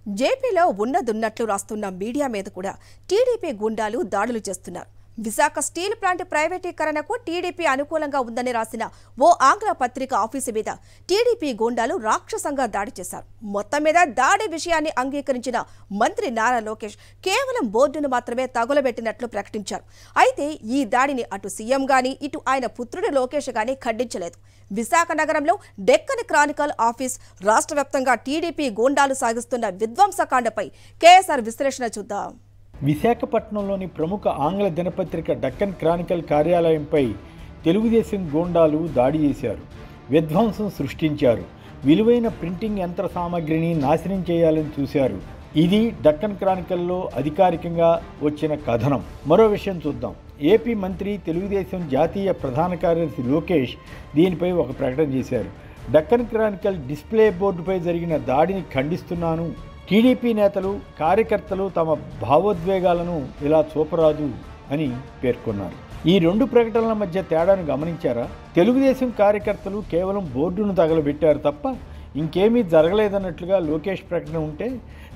జేపీలో ఉన్నదున్నట్లు రాస్తున్న మీడియా మీద కూడా టీడీపీ గుండాలు దాడులు చేస్తున్నారు. విశాఖ స్టీల్ ప్లాంట్ ప్రైవేటీకరణకు టీడీపీ అనుకూలంగా ఉందని రాసిన ఓ ఆంగ్ల పత్రిక ఆఫీసు మీద టీడీపీ గుండాలు రాక్షసంగా దాడి చేశారు. మొత్తం మీద దాడి విషయాన్ని అంగీకరించిన మంత్రి నారా లోకేష్ కేవలం బోర్డును మాత్రమే తగులబెట్టినట్లు ప్రకటించారు. అయితే ఈ దాడిని అటు సీఎం గాని ఇటు ఆయన పుత్రుడు లోకేష్ గాని ఖండించలేదు. విశాఖ నగరంలో డెక్కన్ క్రానికల్ ఆఫీస్ రాష్ట్ర వ్యాప్తంగా టీడీపీ గూండాలు సాగిస్తున్న విధ్వంసకాండపై కేఎస్ఆర్ విశ్లేషణ చూద్దాం. విశాఖపట్నంలోని ప్రముఖ ఆంగ్ల దినపత్రిక డెక్కన్ క్రానికల్ కార్యాలయంపై తెలుగుదేశం గూండాలు దాడి చేశారు, విధ్వంసం సృష్టించారు, విలువైన ప్రింటింగ్ యంత్ర సామగ్రిని నాశనం చేయాలని చూశారు. ఇది డెక్కన్ క్రానికల్లో అధికారికంగా వచ్చిన కథనం. మరో విషయం చూద్దాం. ఏపీ మంత్రి తెలుగుదేశం జాతీయ ప్రధాన కార్యదర్శి లోకేష్ దీనిపై ఒక ప్రకటన చేశారు. డెక్కన్ క్రానికల్ డిస్ప్లే బోర్డుపై జరిగిన దాడిని ఖండిస్తున్నాను. టీడీపీ నేతలు కార్యకర్తలు తమ భావోద్వేగాలను ఇలా చూపరాదు అని పేర్కొన్నారు. ఈ రెండు ప్రకటనల మధ్య తేడాను గమనించారా? తెలుగుదేశం కార్యకర్తలు కేవలం బోర్డును తగలబెట్టారు తప్ప ఇంకేమీ జరగలేదన్నట్లుగా లోకేష్ ప్రకటన ఉంటే,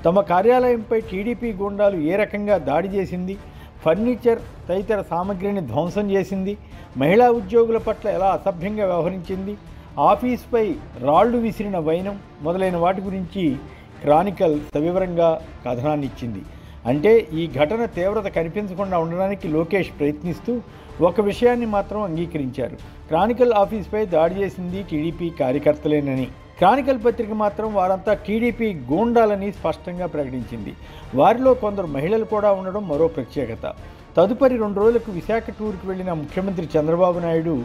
తమ కార్యాలయంపై టీడీపీ గూండాలు ఏ రకంగా దాడి చేసింది, ఫర్నిచర్ తదితర సామగ్రిని ధ్వంసం చేసింది, మహిళా ఉద్యోగుల పట్ల ఎలా అసభ్యంగా వ్యవహరించింది, ఆఫీస్పై రాళ్లు విసిరిన వైనం మొదలైన వాటి గురించి క్రానికల్ సవివరంగా కథనాన్ని ఇచ్చింది. అంటే ఈ ఘటన తీవ్రత కనిపించకుండా ఉండడానికి లోకేష్ ప్రయత్నిస్తూ ఒక విషయాన్ని మాత్రం అంగీకరించారు. క్రానికల్ ఆఫీస్పై దాడి చేసింది టీడీపీ కార్యకర్తలేనని. క్రానికల్ పత్రిక మాత్రం వారంతా టీడీపీ గూండాలని స్పష్టంగా ప్రకటించింది. వారిలో కొందరు మహిళలు కూడా ఉండడం మరో ప్రత్యేకత. తదుపరి 2 రోజులకు విశాఖ టూర్కి వెళ్లిన ముఖ్యమంత్రి చంద్రబాబు నాయుడు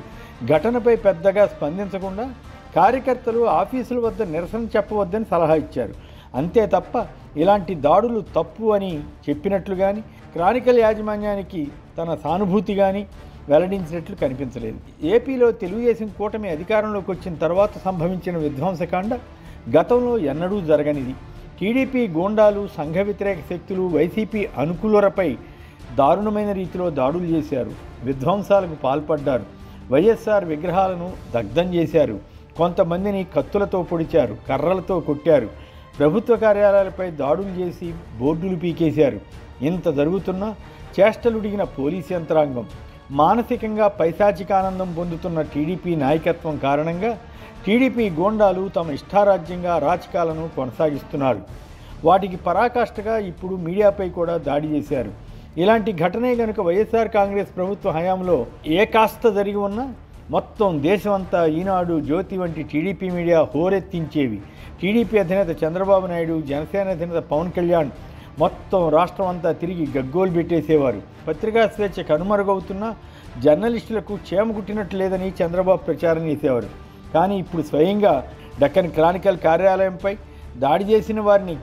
ఘటనపై పెద్దగా స్పందించకుండా కార్యకర్తలు ఆఫీసుల వద్ద నిరసన చెప్పవద్దని సలహా ఇచ్చారు. అంతే తప్ప ఇలాంటి దాడులు తప్పు అని చెప్పినట్లు కానీ, క్రానికల్ యాజమాన్యానికి తన సానుభూతి కానీ వెల్లడించినట్లు కనిపించలేదు. ఏపీలో తెలుగుదేశం కూటమి అధికారంలోకి వచ్చిన తర్వాత సంభవించిన విధ్వంసకాండ గతంలో ఎన్నడూ జరగనిది. టీడీపీ గూండాలు, సంఘ వ్యతిరేక శక్తులు వైసీపీ అనుకూలరపై దారుణమైన రీతిలో దాడులు చేశారు, విధ్వంసాలకు పాల్పడ్డారు. వైఎస్ఆర్ విగ్రహాలను దగ్ధం చేశారు, కొంతమందిని కత్తులతో పొడిచారు, కర్రలతో కొట్టారు, ప్రభుత్వ కార్యాలయాలపై దాడులు చేసి బోర్డులు పీకేశారు. ఇంత జరుగుతున్నా చేష్టలుడిగిన పోలీసు యంత్రాంగం, మానసికంగా పైశాచికానందం పొందుతున్న టీడీపీ నాయకత్వం కారణంగా టీడీపీ గూండాలు తమ ఇష్టారాజ్యంగా అరాచకాలను కొనసాగిస్తున్నారు. వాటికి పరాకాష్ఠగా ఇప్పుడు మీడియాపై కూడా దాడి చేశారు. ఇలాంటి ఘటనే కనుక వైఎస్ఆర్ కాంగ్రెస్ ప్రభుత్వ హయాంలో ఏ కాస్త జరిగి ఉన్నా మొత్తం దేశమంతా ఈనాడు, జ్యోతి వంటి టీడీపీ మీడియా హోరెత్తించేవి. టీడీపీ అధినేత చంద్రబాబు నాయుడు, జనసేన అధినేత పవన్ కళ్యాణ్ మొత్తం రాష్ట్రం అంతా తిరిగి గగ్గోలు పెట్టేసేవారు. పత్రికా స్వేచ్ఛ కనుమరుగవుతున్నా జర్నలిస్టులకు చేమ కుట్టినట్టు లేదని చంద్రబాబు ప్రచారం చేసేవారు. కానీ ఇప్పుడు స్వయంగా డెక్కన్ క్రానికల్ కార్యాలయంపై దాడి చేసిన వారిని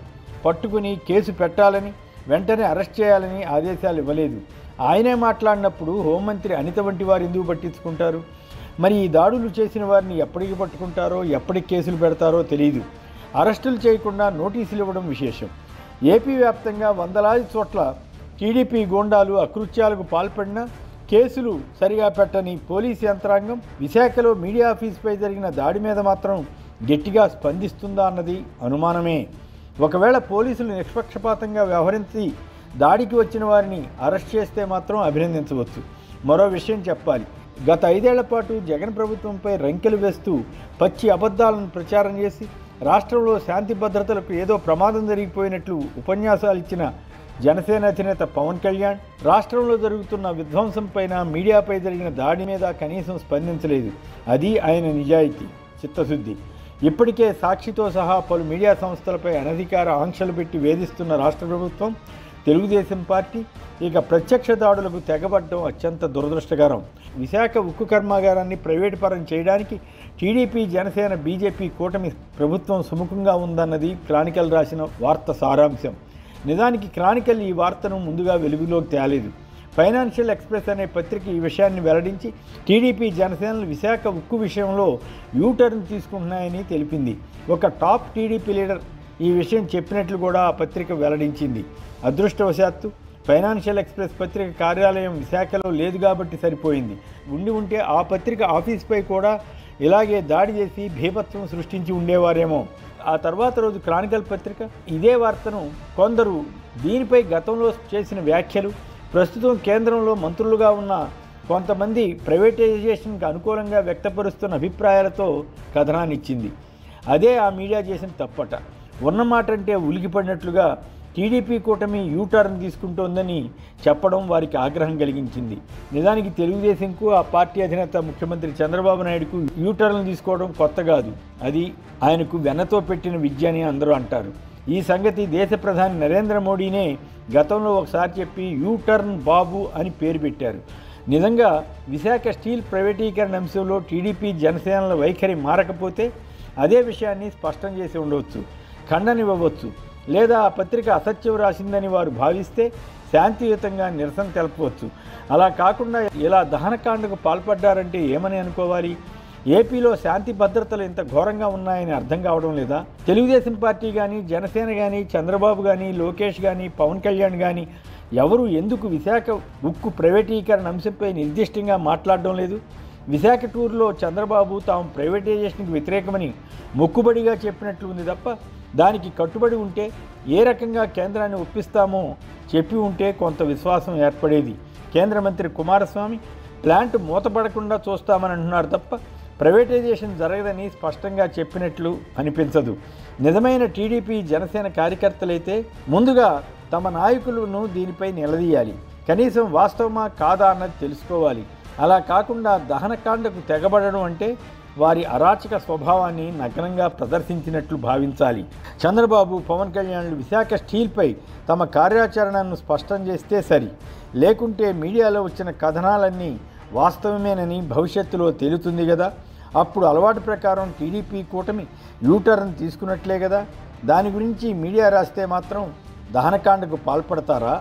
పట్టుకుని కేసు పెట్టాలని, వెంటనే అరెస్ట్ చేయాలని ఆదేశాలు ఇవ్వలేదు. ఆయనే మాట్లాడినప్పుడు హోంమంత్రి అనిత వంటి వారు ఎందుకు పట్టించుకుంటారు? మరి ఈ దాడులు చేసిన వారిని ఎప్పటికి పట్టుకుంటారో, ఎప్పటికి కేసులు పెడతారో తెలియదు. అరెస్టులు చేయకుండా నోటీసులు ఇవ్వడం విశేషం. ఏపీ వ్యాప్తంగా వందలాది చోట్ల టీడీపీ గూండాలు అకృత్యాలకు పాల్పడినా కేసులు సరిగా పెట్టని పోలీసు యంత్రాంగం విశాఖలో మీడియా ఆఫీస్పై జరిగిన దాడి మీద మాత్రం గట్టిగా స్పందిస్తుందా అన్నది అనుమానమే. ఒకవేళ పోలీసులు నిష్పక్షపాతంగా వ్యవహరించి దాడికి వచ్చిన వారిని అరెస్ట్ చేస్తే మాత్రం అభినందించవచ్చు. మరో విషయం చెప్పాలి. గత 5 ఏళ్ల పాటు జగన్ ప్రభుత్వంపై రంకెలు వేస్తూ పచ్చి అబద్ధాలను ప్రచారం చేసి రాష్ట్రంలో శాంతి భద్రతలకు ఏదో ప్రమాదం జరిగిపోయినట్లు ఉపన్యాసాలు ఇచ్చిన జనసేన అధినేత పవన్ కళ్యాణ్ రాష్ట్రంలో జరుగుతున్న విధ్వంసంపైన, మీడియాపై జరిగిన దాడి మీద కనీసం స్పందించలేదు. అది ఆయన నిజాయితీ, చిత్తశుద్ధి. ఇప్పటికే సాక్షితో సహా పలు మీడియా సంస్థలపై అనధికార ఆంక్షలు పెట్టి వేధిస్తున్న రాష్ట్ర ప్రభుత్వం, తెలుగుదేశం పార్టీ ఇక ప్రత్యక్ష దాడులకు తెగబడడం అత్యంత దురదృష్టకరం. విశాఖ ఉక్కు కర్మాగారాన్ని ప్రైవేటు పరం చేయడానికి టీడీపీ, జనసేన, బీజేపీ కూటమి ప్రభుత్వం సుముఖంగా ఉందన్నది క్రానికల్ రాసిన వార్త సారాంశం. నిజానికి క్రానికల్ ఈ వార్తను ముందుగా వెలుగులోకి తేలేదు. ఫైనాన్షియల్ ఎక్స్ప్రెస్ అనే పత్రిక ఈ విషయాన్ని వెల్లడించి టీడీపీ, జనసేనలు విశాఖ ఉక్కు విషయంలో యూటర్న్ తీసుకుంటున్నాయని తెలిపింది. ఒక టాప్ టీడీపీ లీడర్ ఈ విషయం చెప్పినట్లు కూడా ఆ పత్రిక వెల్లడించింది. అదృష్టవశాత్తు ఫైనాన్షియల్ ఎక్స్ప్రెస్ పత్రిక కార్యాలయం విశాఖలో లేదు కాబట్టి సరిపోయింది. ఉంటే ఆ పత్రిక ఆఫీస్పై కూడా ఇలాగే దాడి చేసి భీభత్సం సృష్టించి ఉండేవారేమో. ఆ తర్వాత రోజు క్రానికల్ పత్రిక ఇదే వార్తను కొందరు దీనిపై గతంలో చేసిన వ్యాఖ్యలు, ప్రస్తుతం కేంద్రంలో మంత్రులుగా ఉన్న కొంతమంది ప్రైవేటైజేషన్కి అనుకూలంగా వ్యక్తపరుస్తున్న అభిప్రాయాలతో కథనాన్ని ఇచ్చింది. అదే ఆ మీడియా చేసిన తప్పట. ఉన్నమాట అంటే ఉలికిపడినట్లుగా టీడీపీ కూటమి యూటర్న్ తీసుకుంటోందని చెప్పడం వారికి ఆగ్రహం కలిగించింది. నిజానికి తెలుగుదేశంకు, ఆ పార్టీ అధినేత ముఖ్యమంత్రి చంద్రబాబు నాయుడుకు యూటర్న్ తీసుకోవడం కొత్త కాదు. అది ఆయనకు వెన్నతో పెట్టిన విద్య అని అందరూ అంటారు. ఈ సంగతి దేశ ప్రధాని నరేంద్ర మోడీనే గతంలో ఒకసారి చెప్పి యూటర్న్ బాబు అని పేరు పెట్టారు. నిజంగా విశాఖ స్టీల్ ప్రైవేటీకరణ అంశంలో టీడీపీ జనసేనల వైఖరి మారకపోతే అదే విషయాన్ని స్పష్టం చేసి ఉండవచ్చు, ఖండనివ్వవచ్చు. లేదా ఆ పత్రిక అసత్యం రాసిందని వారు భావిస్తే శాంతియుతంగా నిరసన తెలపవచ్చు. అలా కాకుండా ఇలా దహనకాండకు పాల్పడ్డారంటే ఏమని అనుకోవాలి? ఏపీలో శాంతి భద్రతలు ఇంత ఘోరంగా ఉన్నాయని అర్థం కావడం లేదా? తెలుగుదేశం పార్టీ కానీ, జనసేన కానీ, చంద్రబాబు కానీ, లోకేష్ కానీ, పవన్ కళ్యాణ్ కానీ ఎవరు ఎందుకు విశాఖ ఉక్కు ప్రైవేటీకరణ అంశంపై నిర్దిష్టంగా మాట్లాడడం లేదు? విశాఖ టూర్లో చంద్రబాబు తాము ప్రైవేటైజేషన్కి వ్యతిరేకమని మొక్కుబడిగా చెప్పినట్లు ఉంది తప్ప దానికి కట్టుబడి ఉంటే ఏ రకంగా కేంద్రాన్ని ఒప్పిస్తామో చెప్పి ఉంటే కొంత విశ్వాసం ఏర్పడేది. కేంద్ర మంత్రి కుమారస్వామి ప్లాంట్ మూతపడకుండా చూస్తామని అంటున్నారు తప్ప ప్రైవేటైజేషన్ జరగదని స్పష్టంగా చెప్పినట్లు అనిపించదు. నిజమైన టీడీపీ జనసేన కార్యకర్తలైతే ముందుగా తమ నాయకులను దీనిపై నిలదీయాలి. కనీసం వాస్తవమా కాదా అన్నది తెలుసుకోవాలి. అలా కాకుండా దహనకాండకు తెగబడడం అంటే వారి అరాచక స్వభావాన్ని నగ్నంగా ప్రదర్శించినట్లు భావించాలి. చంద్రబాబు, పవన్ కళ్యాణ్లు విశాఖ స్టీల్పై తమ కార్యాచరణను స్పష్టం చేస్తే సరి. లేకుంటే మీడియాలో వచ్చిన కథనాలన్నీ వాస్తవమేనని భవిష్యత్తులో తేలుతుంది కదా. అప్పుడు అలవాటు ప్రకారం టీడీపీ కూటమి యూటర్న్ తీసుకున్నట్లే కదా. దాని గురించి మీడియా రాస్తే మాత్రం దహనకాండకు పాల్పడతారా?